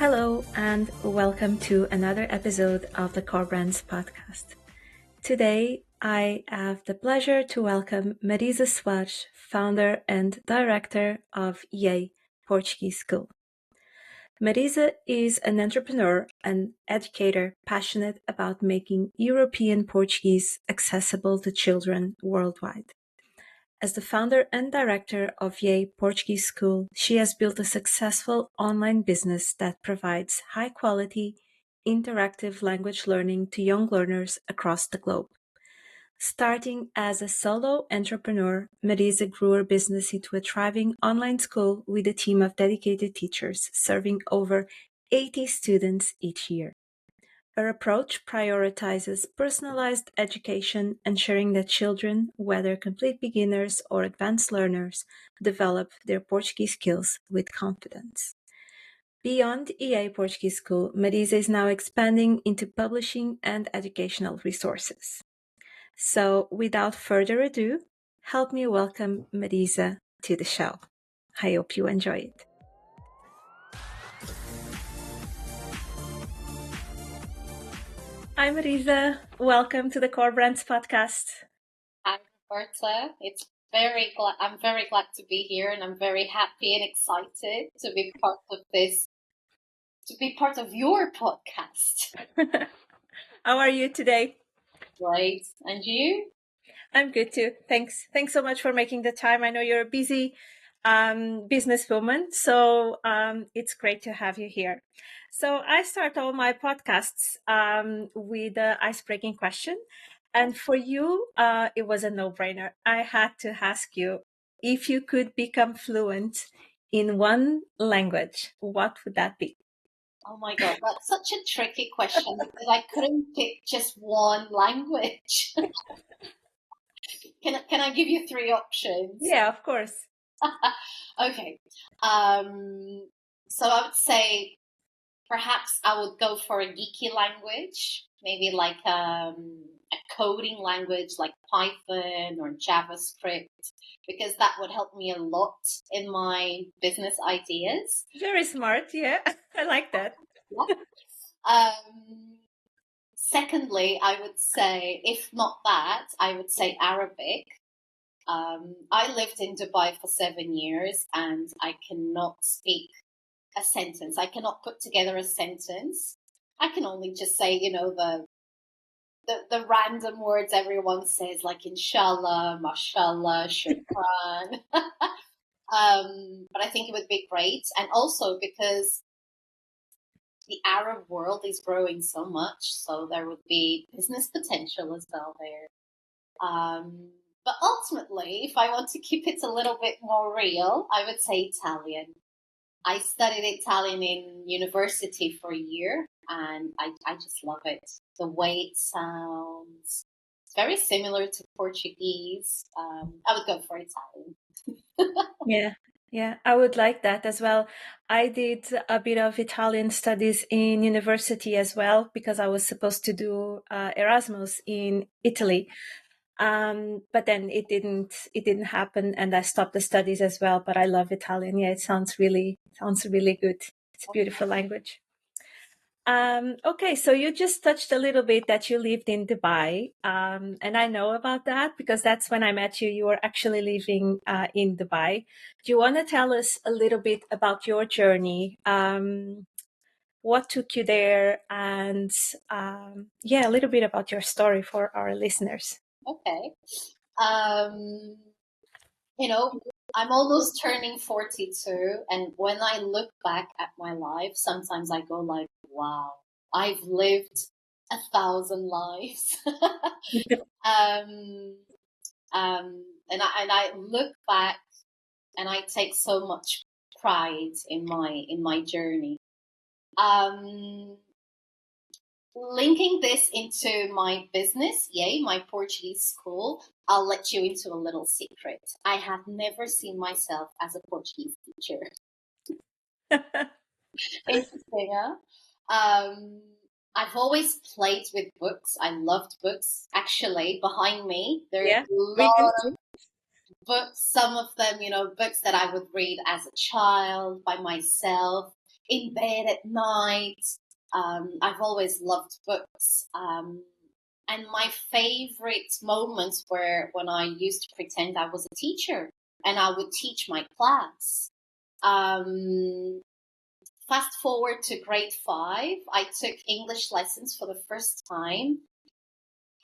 Hello, and welcome to another episode of the Core Brands podcast. Today, I have the pleasure to welcome Marisa Soares, founder and director of EA Portuguese School. Marisa is an entrepreneur and educator passionate about making European Portuguese accessible to children worldwide. As the founder and director of EA Portuguese School, she has built a successful online business that provides high-quality, interactive language learning to young learners across the globe. Starting as a solo entrepreneur, Marisa grew her business into a thriving online school with a team of dedicated teachers, serving over 80 students each year. Her approach prioritizes personalized education, ensuring that children, whether complete beginners or advanced learners, develop their Portuguese skills with confidence. Beyond EA Portuguese School, Marisa is now expanding into publishing and educational resources. So, without further ado, help me welcome Marisa to the show. I hope you enjoy it. Hi, Marisa. Welcome to the Core Brands podcast. Hi, Roberta. I'm very glad to be here, and I'm very happy and excited to be part of this, to be part of your podcast. How are you today? Great. And you? I'm good too. Thanks. Thanks so much for making the time. I know you're a busy businesswoman, so it's great to have you here. So I start all my podcasts with the icebreaking question. And for you, it was a no-brainer. I had to ask you, if you could become fluent in one language, what would that be? Oh my God, that's such a tricky question because I couldn't pick just one language. Can I give you three options? Yeah, of course. Okay. So I would say perhaps I would go for a geeky language, maybe like a coding language like Python or JavaScript, because that would help me a lot in my business ideas. Very smart. Yeah, I like that. Yeah. Secondly, I would say, if not that, I would say Arabic. I lived in Dubai for 7 years and I cannot speak a sentence. I cannot put together a sentence. I can only just say, the random words everyone says, like inshallah, mashallah, shukran. But I think it would be great. And also because the Arab world is growing so much, so there would be business potential as well there. But ultimately, if I want to keep it a little bit more real, I would say Italian. I studied Italian in university for a year, and I just love it. The way it sounds. It's very similar to Portuguese. I would go for Italian. Yeah, I would like that as well. I did a bit of Italian studies in university as well because I was supposed to do Erasmus in Italy. But then it didn't happen, and I stopped the studies as well. But I love Italian. Yeah, it sounds really good. It's a beautiful language. Okay, so you just touched a little bit that you lived in Dubai, and I know about that because that's when I met you. You were actually living in Dubai. Do you want to tell us a little bit about your journey? What took you there, and a little bit about your story for our listeners. Okay. I'm almost turning 42, and when I look back at my life, sometimes I go like, wow, I've lived 1,000 lives. And I look back and I take so much pride in my journey. Linking this into my business, my Portuguese school, I'll let you into a little secret. I have never seen myself as a Portuguese teacher. Interesting, huh? I've always played with books. I loved books. Actually, behind me, there are a lot of books. Some of them, books that I would read as a child by myself. in bed at night. I've always loved books. And my favorite moments were when I used to pretend I was a teacher and I would teach my class. Fast forward to grade 5, I took English lessons for the first time.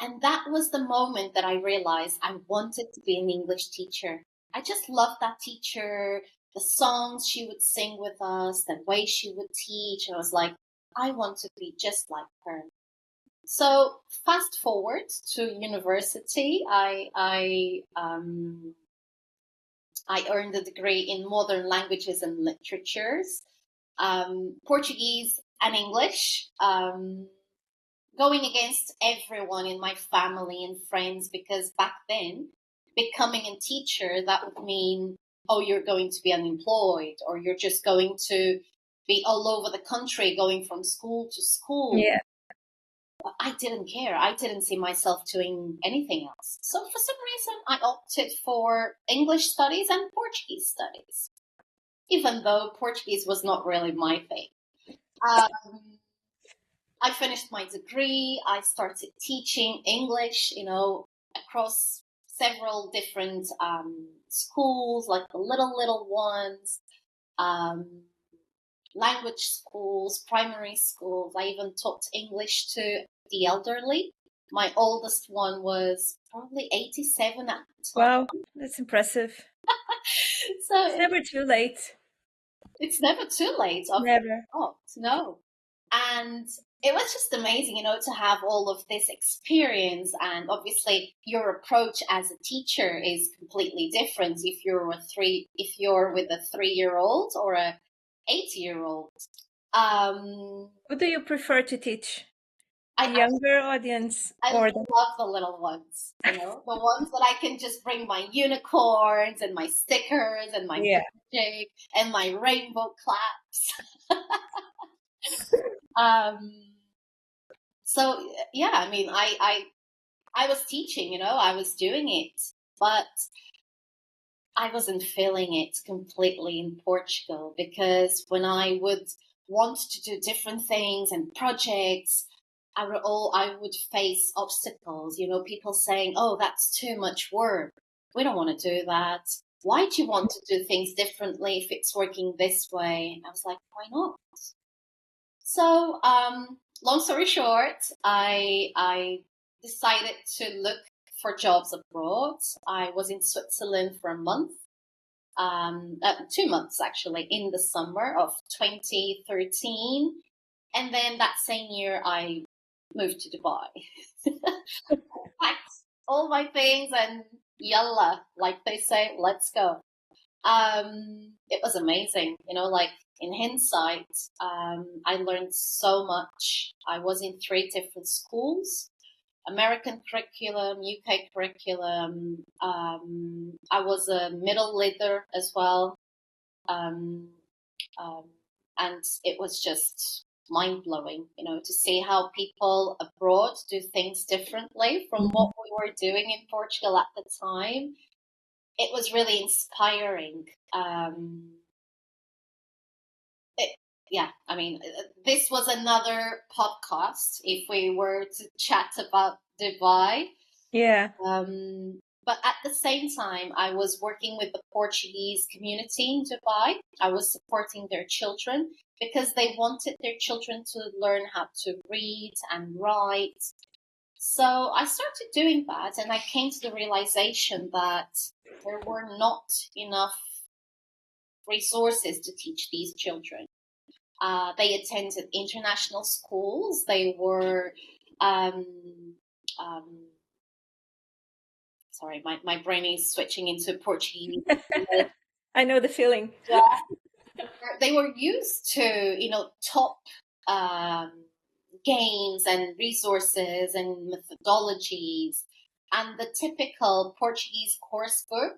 And that was the moment that I realized I wanted to be an English teacher. I just loved that teacher, the songs she would sing with us, the way she would teach. I was like, I want to be just like her. So fast forward to university, I earned a degree in modern languages and literatures, Portuguese and English. Going against everyone in my family and friends, because back then, becoming a teacher, that would mean, oh, you're going to be unemployed, or you're just going to be all over the country going from school to school. Yeah. But I didn't care. I didn't see myself doing anything else. So for some reason, I opted for English studies and Portuguese studies, even though Portuguese was not really my thing. I finished my degree. I started teaching English, across several different schools, like the little ones, um, language schools, primary schools. I even taught English to the elderly. My oldest one was probably 87 at the time. Wow, that's impressive. So It's never too late. it's never too late. Never. Oh, no. And it was just amazing, to have all of this experience. And obviously your approach as a teacher is completely different if you're with a 3-year-old or a 8-year-old. Who do you prefer to teach? I, The younger audience I or the... love the little ones, the ones that I can just bring my unicorns and my stickers and my Yeah. magic and my rainbow claps. Um, so yeah, I mean, I was teaching, I was doing it, but I wasn't feeling it completely in Portugal, because when I would want to do different things and projects, I would face obstacles, people saying, oh, that's too much work. We don't want to do that. Why do you want to do things differently if it's working this way? And I was like, why not? So, long story short, I decided to look for jobs abroad. I was in Switzerland for a month, 2 months actually, in the summer of 2013. And then that same year, I moved to Dubai. Packed all my things and yalla, like they say, let's go. It was amazing, like in hindsight, I learned so much. I was in 3 different schools, American curriculum, UK curriculum. I was a middle leader as well. Um, um, and it was just mind blowing, to see how people abroad do things differently from what we were doing in Portugal at the time. It was really inspiring. Yeah, I mean, this was another podcast if we were to chat about Dubai. Yeah. But at the same time, I was working with the Portuguese community in Dubai. I was supporting their children because they wanted their children to learn how to read and write. So I started doing that, and I came to the realization that there were not enough resources to teach these children. They attended international schools. They were, um, sorry, my brain is switching into Portuguese. I know the feeling. Yeah, they were used to, top games and resources and methodologies. And the typical Portuguese course book,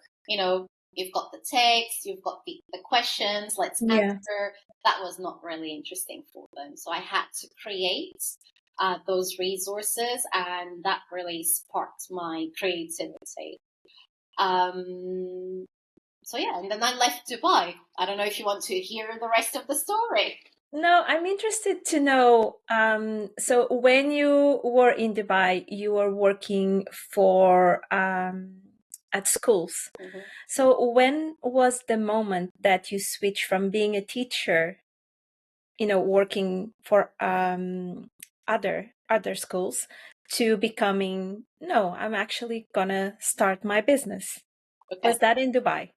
you've got the text, you've got the questions, let's Yeah. answer. That was not really interesting for them. So I had to create those resources, and that really sparked my creativity. So yeah, and then I left Dubai. I don't know if you want to hear the rest of the story. No, I'm interested to know. So when you were in Dubai, you were working for at schools. Mhm. So when was the moment that you switched from being a teacher, working for other schools, to becoming, no, I'm actually gonna start my business? Okay. Was that in Dubai?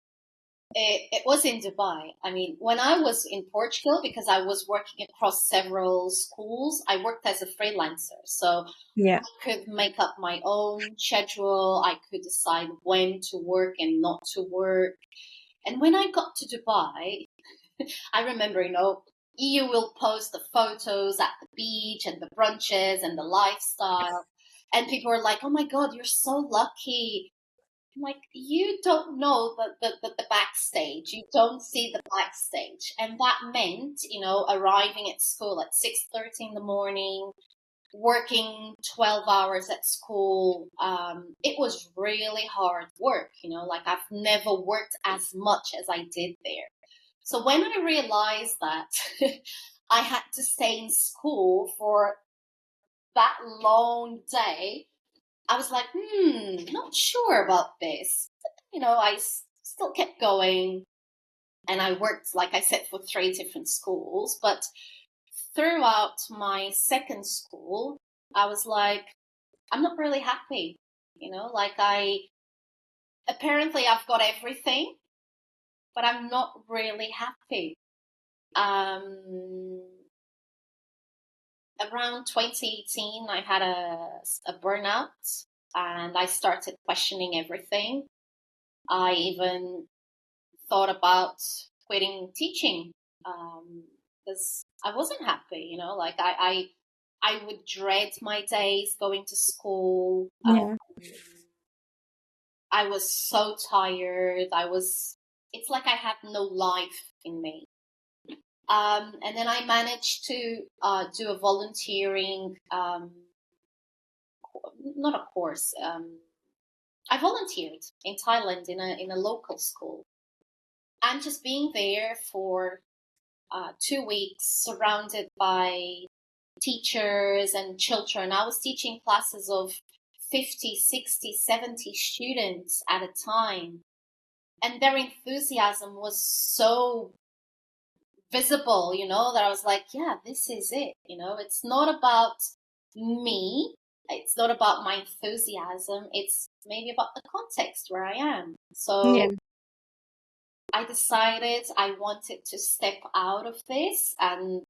It was in Dubai. I mean, when I was in Portugal, because I was working across several schools, I worked as a freelancer. So Yeah. could make up my own schedule. I could decide when to work and not to work. And when I got to Dubai, I remember, you will post the photos at the beach and the brunches and the lifestyle. And people were like, oh my God, you're so lucky. I'm like, you don't know the backstage. You don't see the backstage. And that meant, arriving at school at 6:30 in the morning, working 12 hours at school. It was really hard work, like I've never worked as much as I did there. So when I realized that I had to stay in school for that long day, I was like, not sure about this. I still kept going, and I worked, like I said, for 3 different schools. But throughout my second school, I was like, I'm not really happy. Like apparently I've got everything, but I'm not really happy. Um, Around 2018, I had a burnout, and I started questioning everything. I even thought about quitting teaching, because I wasn't happy. Like I would dread my days going to school. Yeah. I was so tired. It's like I had no life in me. And then I managed to do a volunteering, not a course. I volunteered in Thailand in a local school, and just being there for 2 weeks, surrounded by teachers and children. I was teaching classes of 50, 60, 70 students at a time, and their enthusiasm was so visible, that I was like, yeah, this is it. It's not about me. It's not about my enthusiasm. It's maybe about the context where I am. Yeah. So I decided I wanted to step out of this and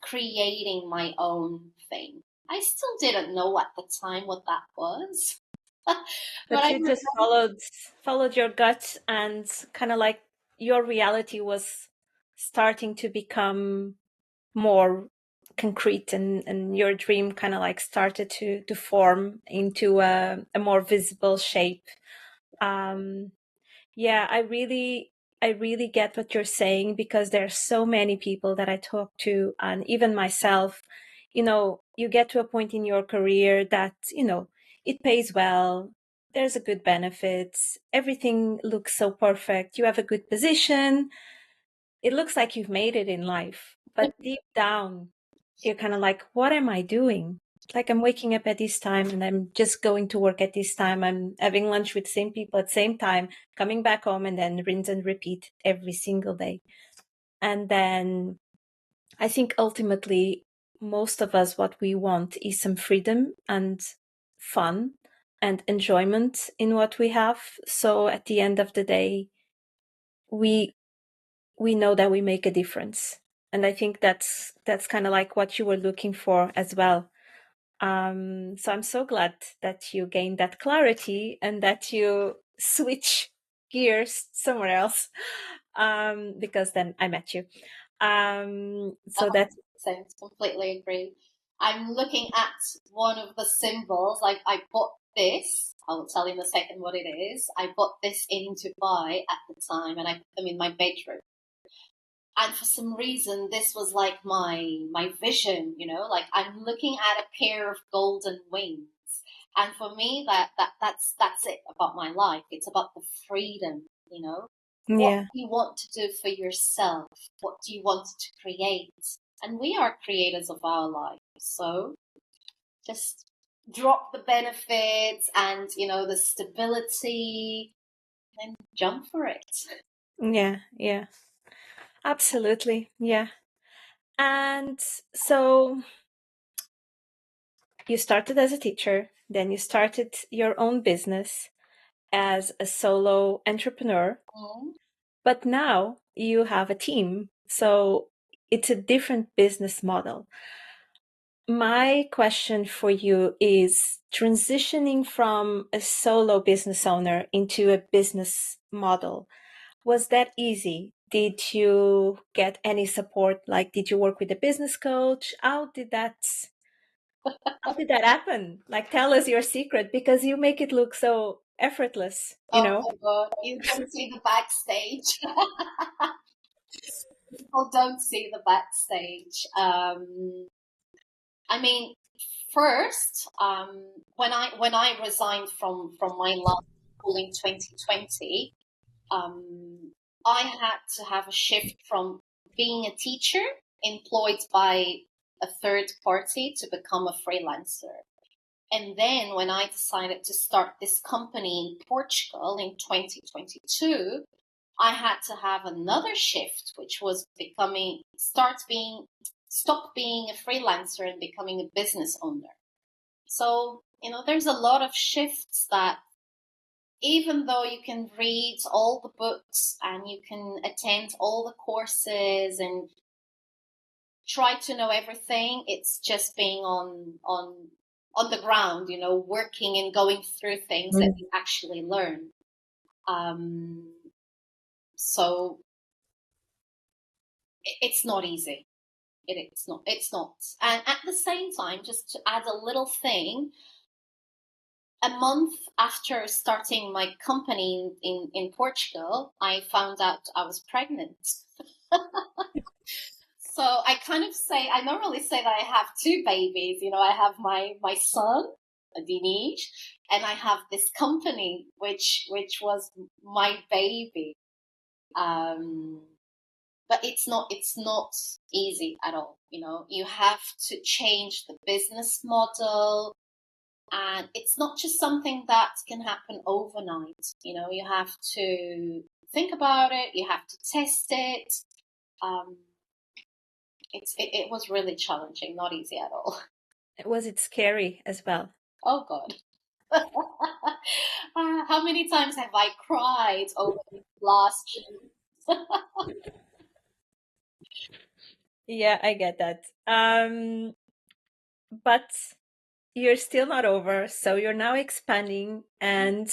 creating my own thing. I still didn't know at the time what that was. but But I you just followed your gut, and kind of like your reality was starting to become more concrete, and your dream kind of like started to form into a more visible shape. Um, yeah, I really get what you're saying, because there are so many people that I talk to, and even myself, you get to a point in your career that, it pays well, there's a good benefits, everything looks so perfect, you have a good position, it looks like you've made it in life. But deep down, you're kind of like, what am I doing? Like, I'm waking up at this time and I'm just going to work at this time. I'm having lunch with the same people at the same time, coming back home, and then rinse and repeat every single day. And then I think ultimately, most of us, what we want is some freedom and fun and enjoyment in what we have. So at the end of the day, we we know that we make a difference, and I think that's kind of like what you were looking for as well. So I'm so glad that you gained that clarity and that you switch gears somewhere else, because then I met you. So that's 100% completely agree. I'm looking at one of the symbols. Like I bought this. I will tell you in a second what it is. I bought this in Dubai at the time, and I put them in my bedroom. And for some reason, this was like my vision. Like I'm looking at a pair of golden wings. And for me, that's it about my life. It's about the freedom. What Yeah. do you want to do for yourself? What do you want to create? And we are creators of our life. So just drop the benefits and, the stability and jump for it. Yeah. Yeah. Absolutely. Yeah. And so you started as a teacher, then you started your own business as a solo entrepreneur, Mm. but now you have a team. So it's a different business model. My question for you is transitioning from a solo business owner into a business model. Was that easy? Did you get any support? Like, did you work with a business coach? How did that happen? Like, tell us your secret because you make it look so effortless, you Oh know? my God, you don't see the backstage. People don't see the backstage. I mean, first, when I resigned from my last school in 2020, um, I had to have a shift from being a teacher employed by a third party to become a freelancer. And then when I decided to start this company in Portugal in 2022, I had to have another shift, which was stop being a freelancer and becoming a business owner. So, there's a lot of shifts that even though you can read all the books and you can attend all the courses and try to know everything, it's just being on the ground, working and going through things that you actually learn. Um, so it's not easy. It's not. And at the same time, just to add a little thing, a month after starting my company in Portugal, I found out I was pregnant. So I normally say that I have two babies. I have my son, Dinesh, and I have this company, which was my baby. Um, but it's not easy at all. You have to change the business model, and it's not just something that can happen overnight. You have to think about it. You have to test it. Um, it was really challenging, not easy at all. Was it scary as well? Oh God. How many times have I cried over the last year? Yeah, I get that. But you're still not over. So you're now expanding and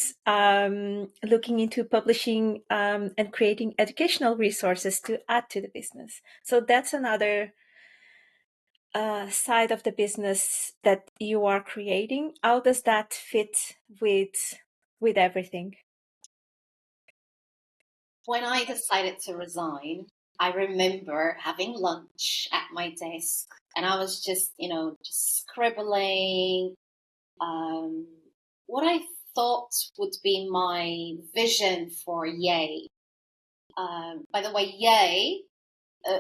looking into publishing and creating educational resources to add to the business. So that's another side of the business that you are creating. How does that fit with everything? When I decided to resign, I remember having lunch at my desk and I was just scribbling um, what I thought would be my vision for Yay. By the way, Yay, uh,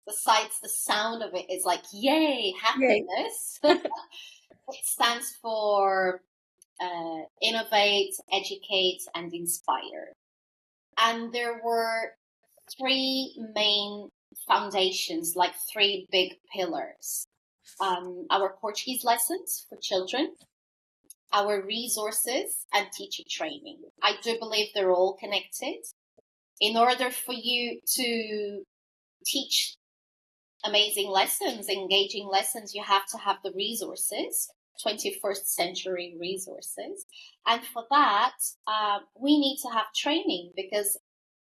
besides the sound of it, is like Yay, Yay. happiness. It stands for innovate, educate, and inspire. And there were three main foundations, like three big pillars. Our Portuguese lessons for children, our resources, and teacher training. I do believe they're all connected. In order for you to teach amazing lessons, engaging lessons, you have to have the resources, 21st century resources. And for that, we need to have training because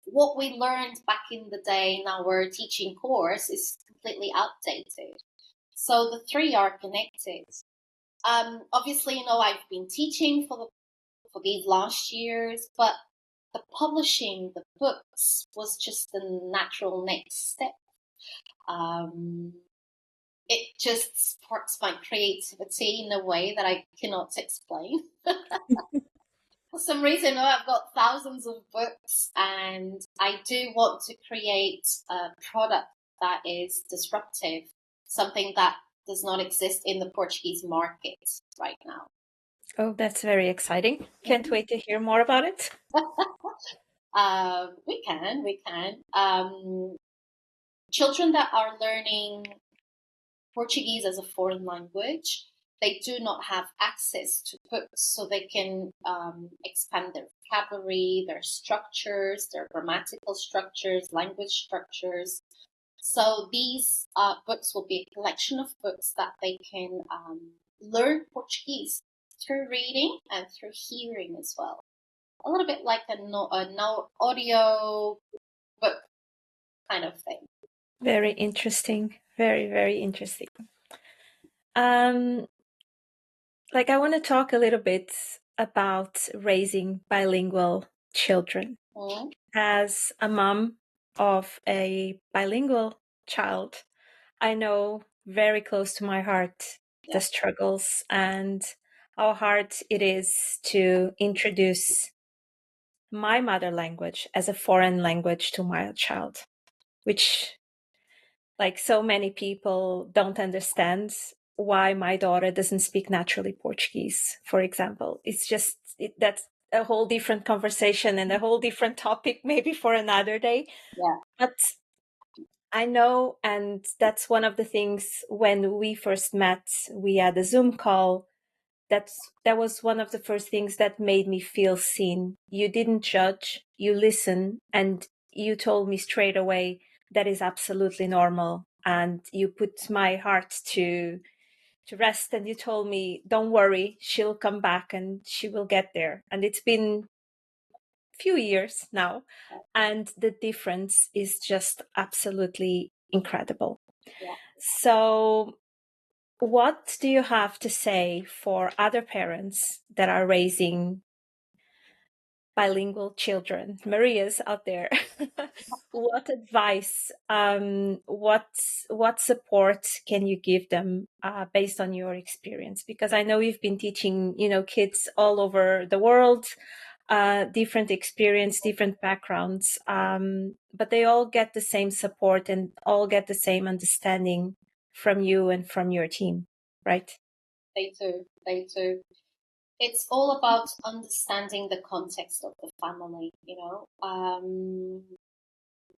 what we learned back in the day in our teaching course is completely outdated. So the three are connected. Obviously, I've been teaching for these last years, but the publishing the books was just the natural next step. Um, it just sparks my creativity in a way that I cannot explain. For some reason, I've got thousands of books, and I do want to create a product that is disruptive, something that does not exist in the Portuguese market right now. Oh, that's very exciting. Can't wait to hear more about it. We can. Children that are learning Portuguese as a foreign language, they do not have access to books, so they can expand their vocabulary, their structures, their grammatical structures, language structures. So these books will be a collection of books that they can learn Portuguese through reading and through hearing as well. A little bit like a no audio book kind of thing. Very interesting. Very, very interesting. I want to talk a little bit about raising bilingual children. Mm. As a mom of a bilingual child, I know very close to my heart the struggles and how hard it is to introduce my mother language as a foreign language to my child, which, like so many people, don't understand why my daughter doesn't speak naturally Portuguese, for example. It's just that's a whole different conversation and a whole different topic, maybe for another day. Yeah. But I know, and that's one of the things when we first met, we had a Zoom call. That was one of the first things that made me feel seen. You didn't judge, you listen, and you told me straight away that is absolutely normal. And you put my heart to rest, and you told me, don't worry, she'll come back and she will get there. And it's been a few years now, and the difference is just absolutely incredible. Yeah. So what do you have to say for other parents that are raising bilingual children? Maria's out there. What advice, what support can you give them based on your experience? Because I know you've been teaching, kids all over the world, different experience, different backgrounds, but they all get the same support and all get the same understanding from you and from your team, right? They do. They do. It's all about understanding the context of the family,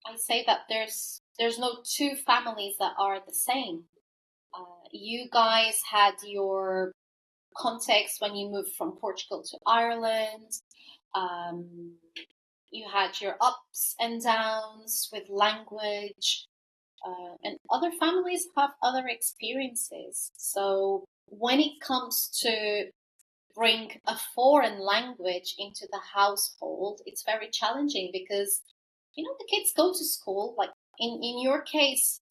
I say that there's no two families that are the same. You guys had your context when you moved from Portugal to Ireland. Um, you had your ups and downs with language, and other families have other experiences. So when it comes to bring a foreign language into the household, it's very challenging because, the kids go to school. Like in your case,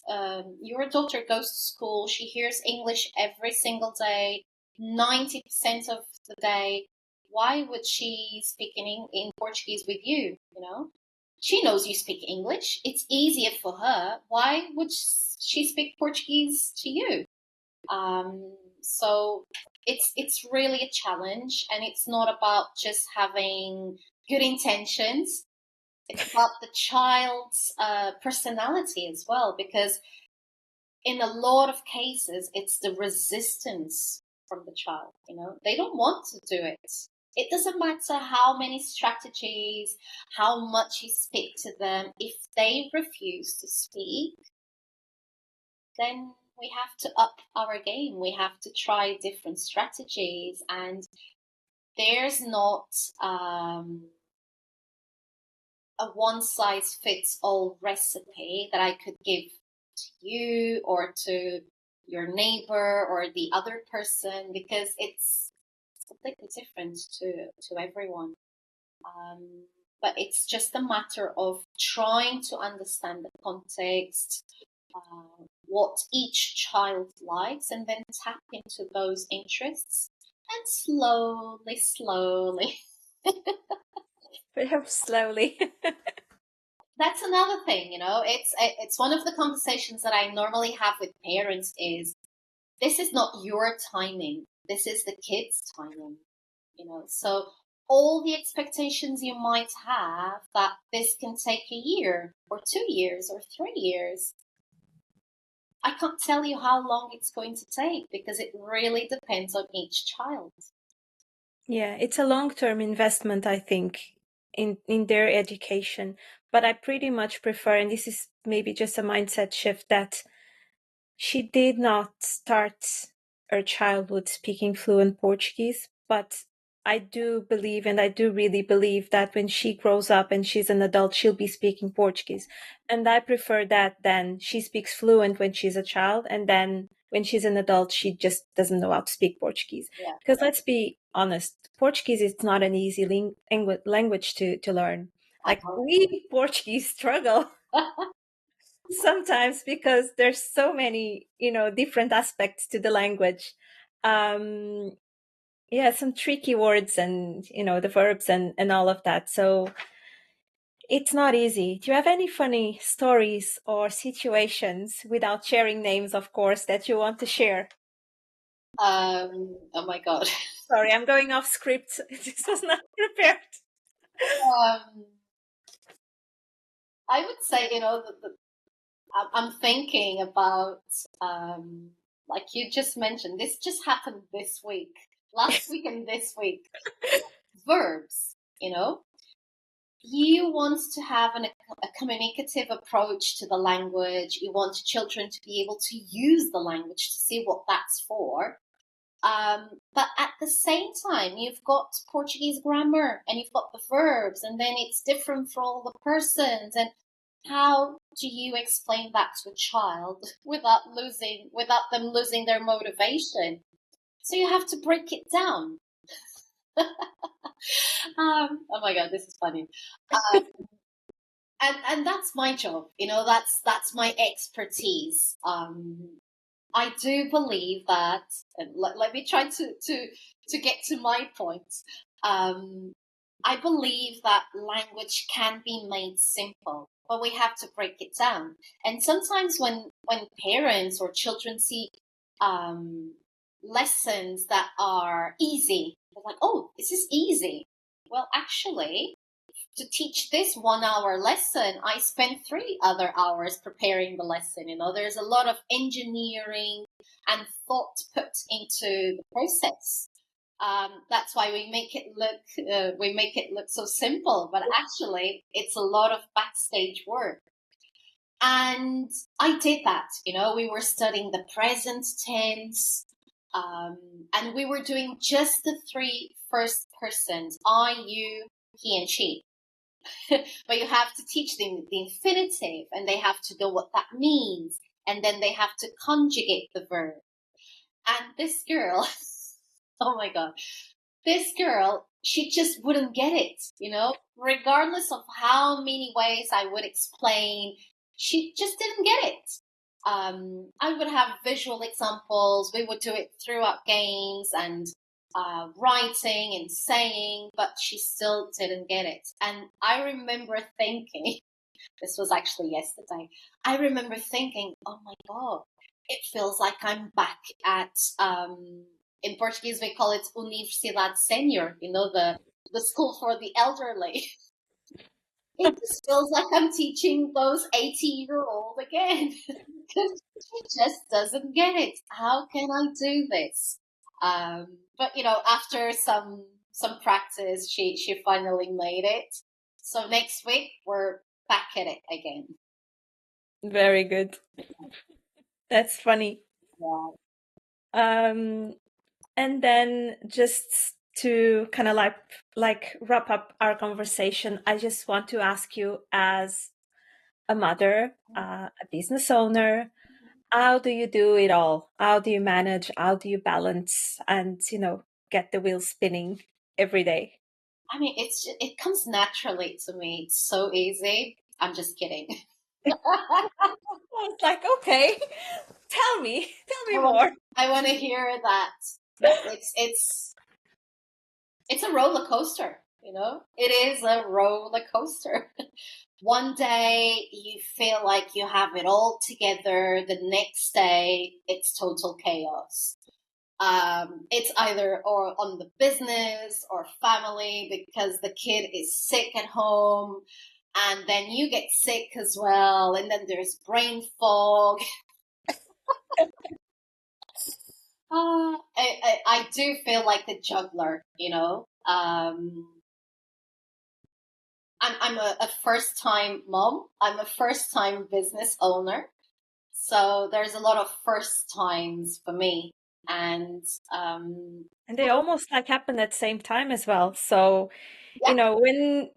your daughter goes to school. She hears English every single day, 90% of the day. Why would she speak in Portuguese with you? She knows you speak English. It's easier for her. Why would she speak Portuguese to you? So it's really a challenge, and it's not about just having good intentions. It's about the child's personality as well, because in a lot of cases, it's the resistance from the child. They don't want to do it. It doesn't matter how many strategies, how much you speak to them. If they refuse to speak, then we have to up our game. We have to try different strategies, and there's not a one size fits all recipe that I could give to you or to your neighbor or the other person, because it's completely different to everyone. But it's just a matter of trying to understand the context, what each child likes, and then tap into those interests, and slowly. Perhaps slowly. That's another thing, it's one of the conversations that I normally have with parents is, this is not your timing. This is the kids' timing, So all the expectations you might have that this can take a year or 2 years or 3 years, I can't tell you how long it's going to take because it really depends on each child. Yeah, it's a long-term investment, I think, in their education. But I pretty much prefer, and this is maybe just a mindset shift, that she did not start her childhood speaking fluent Portuguese, but I do believe, and I do really believe that when she grows up and she's an adult, she'll be speaking Portuguese. And I prefer that than she speaks fluent when she's a child, and then when she's an adult, she just doesn't know how to speak Portuguese. Yeah. Because let's be honest, Portuguese is not an easy language to learn. Like we Portuguese struggle sometimes because there's so many different aspects to the language. um yeah, some tricky words, and the verbs and all of that, so it's not easy. Do you have any funny stories or situations, without sharing names of course, that you want to share? Oh my God. Sorry, I'm going off script. This was not prepared. Um, I would say, I'm thinking about, like you just mentioned, this just happened this week, last week and this week. Verbs, you want to have a communicative approach to the language. You want children to be able to use the language to see what that's for. But at the same time, you've got Portuguese grammar and you've got the verbs, and then it's different for all the persons. And how do you explain that to a child without them losing their motivation? So you have to break it down. Oh my God, this is funny. And that's my job. That's my expertise. I do believe that, and let me try to get to my point. I believe that language can be made simple, but we have to break it down. And sometimes when parents or children see lessons that are easy, they're like, "Oh, this is easy." Well, actually, to teach this 1 hour lesson, I spent 3 other hours preparing the lesson. There's a lot of engineering and thought put into the process. That's why we make it look so simple, but actually it's a lot of backstage work. And I did that. We were studying the present tense, and we were doing just the three first persons: I, you, he, and she. But you have to teach them the infinitive, and they have to know what that means, and then they have to conjugate the verb. And this girl, oh my God, this girl, she just wouldn't get it, regardless of how many ways I would explain, she just didn't get it. I would have visual examples. We would do it throughout games and writing and saying, but she still didn't get it. And I remember thinking, this was actually yesterday, I remember thinking, oh my God, it feels like I'm back at, in Portuguese we call it Universidade Senior, the school for the elderly. It just feels like I'm teaching those 80-year-old again. Because she just doesn't get it. How can I do this? But after some practice, she finally made it. So next week we're back at it again. Very good. That's funny. Yeah. And then, just to kind of like wrap up our conversation, I just want to ask you, as a mother, a business owner, how do you do it all? How do you manage? How do you balance and get the wheel spinning every day? I mean, it comes naturally to me. It's so easy. I'm just kidding. I was like, okay, tell me more. I want to hear that. It's a roller coaster. It is a roller coaster. One day you feel like you have it all together. The next day it's total chaos. It's either or on the business or family because the kid is sick at home, and then you get sick as well, and then there's brain fog. I do feel like a juggler, you know. I'm a first time mom. I'm a first time business owner. So there's a lot of first times for me. And And they almost like happen at the same time as well. So, yeah, when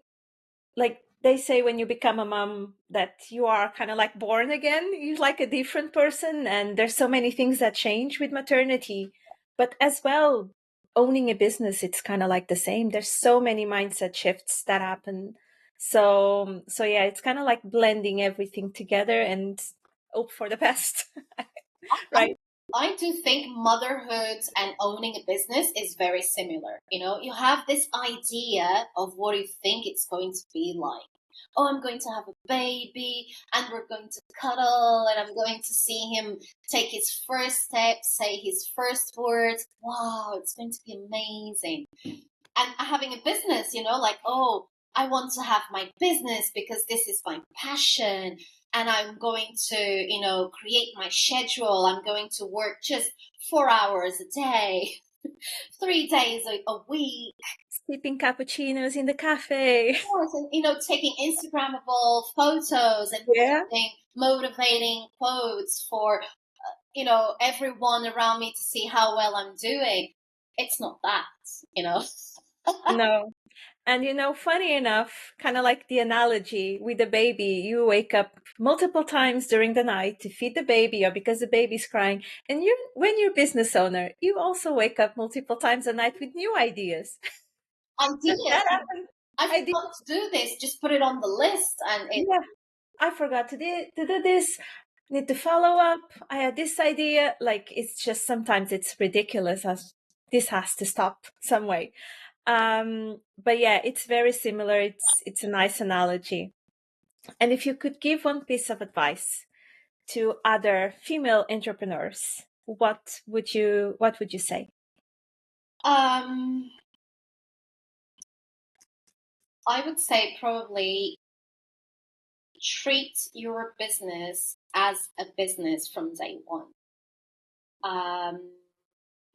like they say when you become a mom that you are kind of like born again, you're like a different person, and there's so many things that change with maternity. But as well, owning a business, it's kind of like the same. There's so many mindset shifts that happen. So yeah, it's kind of like blending everything together and hope for the best. I, Right? I do think motherhood and owning a business is very similar. You know, you have this idea of what you think it's going to be like. Oh, I'm going to have a baby and we're going to cuddle and I'm going to see him take his first step, say his first words. Wow, it's going to be amazing. And having a business, you know, like, oh, I want to have my business because this is my passion and I'm going to, you know, create my schedule. I'm going to work just 4 hours a day, 3 days a week. Sipping cappuccinos in the cafe. And, you know, taking Instagrammable photos and Yeah. posting motivating quotes for, you know, everyone around me to see how well I'm doing. It's not that, you know. No. And funny enough, kind of like the analogy with the baby, you wake up multiple times during the night to feed the baby or because the baby's crying. And when you're business owner, you also wake up multiple times a night with new ideas. Ideas. That happened. I I did. forgot to do this. Just put it on the list, and it. Yeah, I forgot to do this. Need to follow up. I had this idea. Like, it's just sometimes it's ridiculous. As this has to stop some way. But yeah, it's very similar. It's a nice analogy. And if you could give one piece of advice to other female entrepreneurs, what would you say? Um, I would say probably treat your business as a business from day one. Um,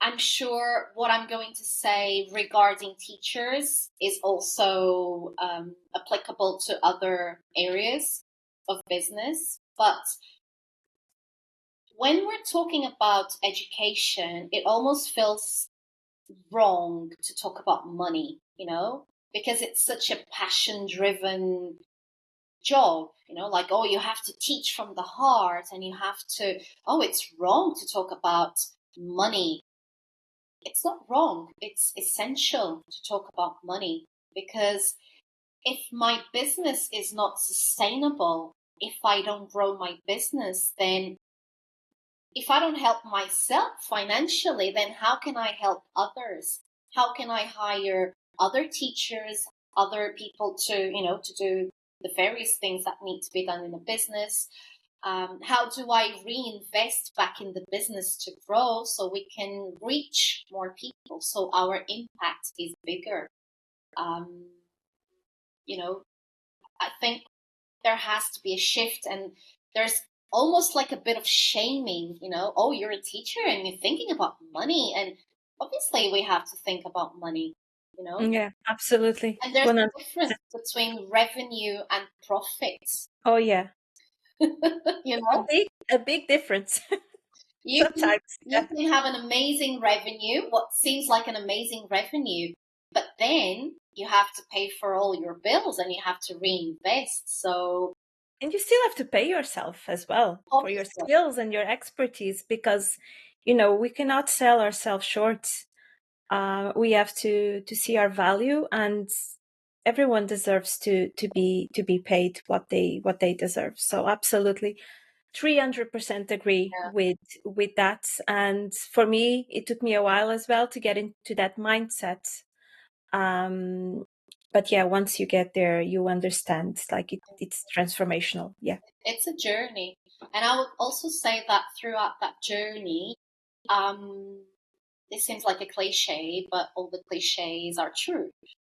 I'm sure what I'm going to say regarding teachers is also applicable to other areas of business, but when we're talking about education, it almost feels wrong to talk about money, you know, because it's such a passion driven job, you know, like, oh, you have to teach from the heart and you have to, oh, it's wrong to talk about money. It's not wrong. It's essential to talk about money because if my business is not sustainable, if I don't grow my business, then if I don't help myself financially, then how can I help others? How can I hire other teachers, other people to, you know, to do the various things that need to be done in a business? How do I reinvest back in the business to grow so we can reach more people, so our impact is bigger? Um, you know, I think there has to be a shift, and there's almost like a bit of shaming, you know, oh, you're a teacher and you're thinking about money, and obviously we have to think about money, you know, Yeah, absolutely. and there's a difference 100%. between revenue and profits. Oh yeah, You a know, big difference. you can, Sometimes. you Yeah. can have an amazing revenue, what seems like an amazing revenue, but then you have to pay for all your bills and you have to reinvest. So And you still have to pay yourself as well for your obviously, skills and your expertise because we cannot sell ourselves short. We have to see our value, and everyone deserves to be paid what they deserve. So absolutely, 300% agree yeah, with that. And for me, it took me a while as well to get into that mindset. Um, but yeah, once you get there, you understand, like, it's transformational. Yeah. it's a journey. And I would also say that throughout that journey, um, this seems like a cliche, but all the cliches are true.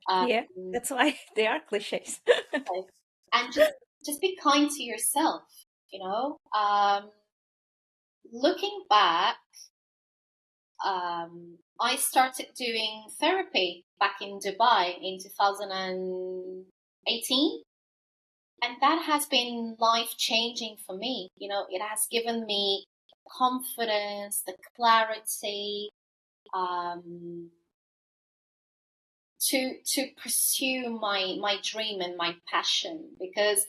Um, Yeah, that's why they are cliches. and just be kind to yourself, you know. Looking back, I started doing therapy back in Dubai in 2018. And that has been life changing for me. You know, it has given me confidence, the clarity, um, to pursue my dream and my passion, because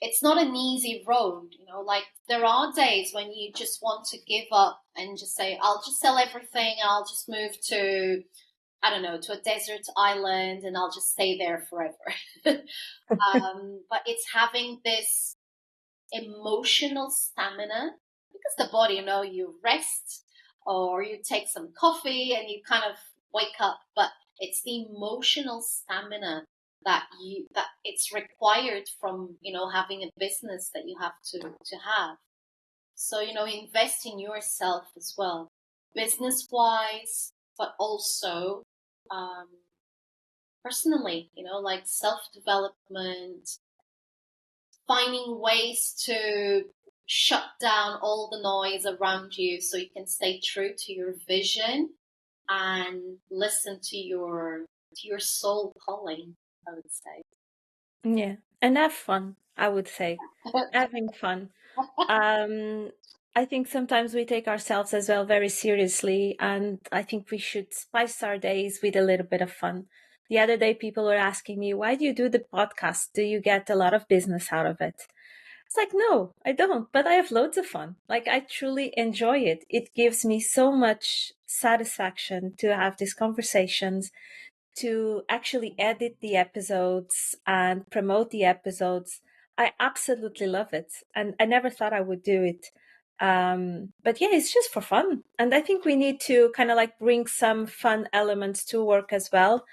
it's not an easy road. You know, like there are days when you just want to give up and just say, I'll just sell everything, I'll just move to, I don't know, to a desert island and I'll just stay there forever. But it's having this emotional stamina, because the body, you know, you rest or you take some coffee and you kind of wake up, but it's the emotional stamina that it's required from, you know, having a business that you have to have. So, you know, invest in yourself as well, business wise, but also um, personally, you know, like self development, finding ways to shut down all the noise around you so you can stay true to your vision and listen to your soul calling, I would say. Yeah, and have fun, I would say. Having fun. Um, I think sometimes we take ourselves as well very seriously, and I think we should spice our days with a little bit of fun. The other day, people were asking me, why do you do the podcast? Do you get a lot of business out of it? It's like, no, I don't, but I have loads of fun. Like, I truly enjoy it. It gives me so much satisfaction to have these conversations, to actually edit the episodes and promote the episodes. I absolutely love it. And I never thought I would do it. But yeah, it's just for fun. And I think we need to kind of like bring some fun elements to work as well,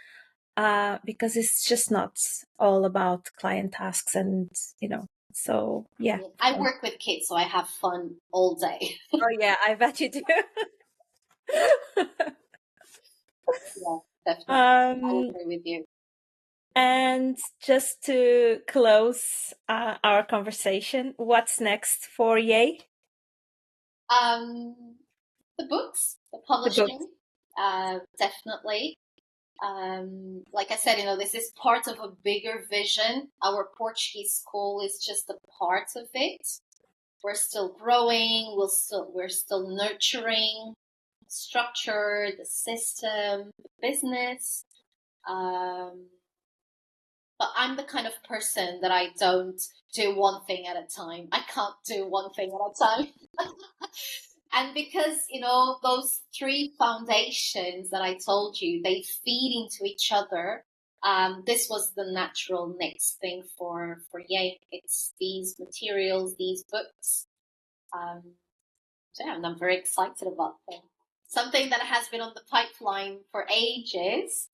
because it's just not all about client tasks and, so I yeah. mean, I Fun. work with kids, so I have fun all day. Oh, yeah, I bet you do. Yeah, definitely. I um, agree with you. And just to close our conversation, what's next for Yay? Um, the books, the The books. publishing, definitely. Like I said, you know, this is part of a bigger vision. Our Portuguese school is just a part of it. We're still growing. We're still nurturing structure, the system, the business. Um, but I'm the kind of person that I don't do one thing at a time. I can't do one thing at a time. And because, you know, those three foundations that I told you, they feed into each other. This was the natural next thing for Yay. It's these materials, these books. Um, so yeah, and I'm very excited about them. Something that has been on the pipeline for ages,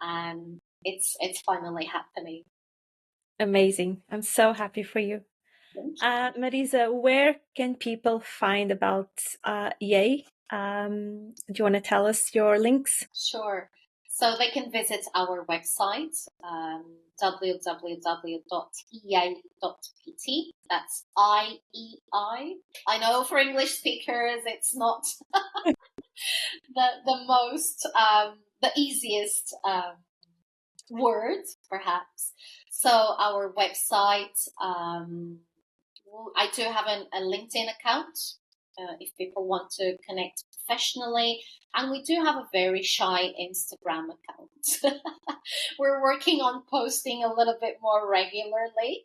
and it's finally happening. Amazing. I'm so happy for you. Marisa, where can people find about Yay? Do you want to tell us your links? Sure. So they can visit our website, www.ei.pt. That's IEI. I know for English speakers, it's not the most, the easiest word, perhaps. So our website, I do have a LinkedIn account if people want to connect professionally. And we do have a very shy Instagram account. We're working on posting a little bit more regularly.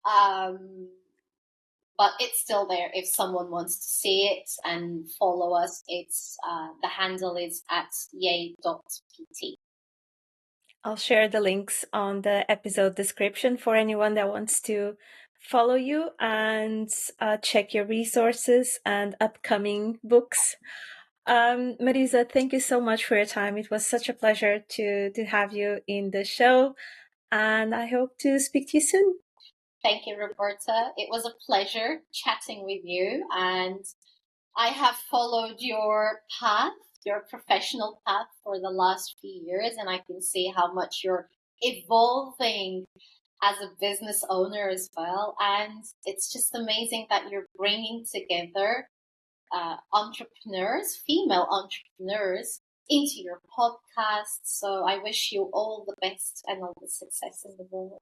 Um, but it's still there if someone wants to see it and follow us. It's the handle is at yay.pt. I'll share the links on the episode description for anyone that wants to follow you and check your resources and upcoming books. Marisa, thank you so much for your time. It was such a pleasure to have you in the show, and I hope to speak to you soon. Thank you, Roberta. It was a pleasure chatting with you, and I have followed your path your professional path for the last few years, and I can see how much you're evolving as a business owner as well. And it's just amazing that you're bringing together entrepreneurs, female entrepreneurs, into your podcast. So I wish you all the best and all the success in the world.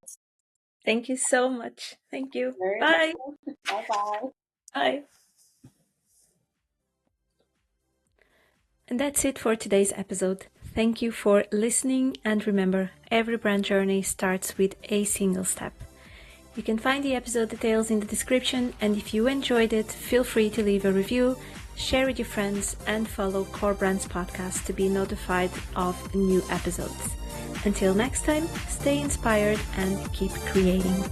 Thank you so much. Thank you. Very Bye. Bye-bye. Bye. And that's it for today's episode. Thank you for listening, and remember, every brand journey starts with a single step. You can find the episode details in the description, and if you enjoyed it, feel free to leave a review, share with your friends, and follow Core Brands Podcast to be notified of new episodes. Until next time, stay inspired and keep creating.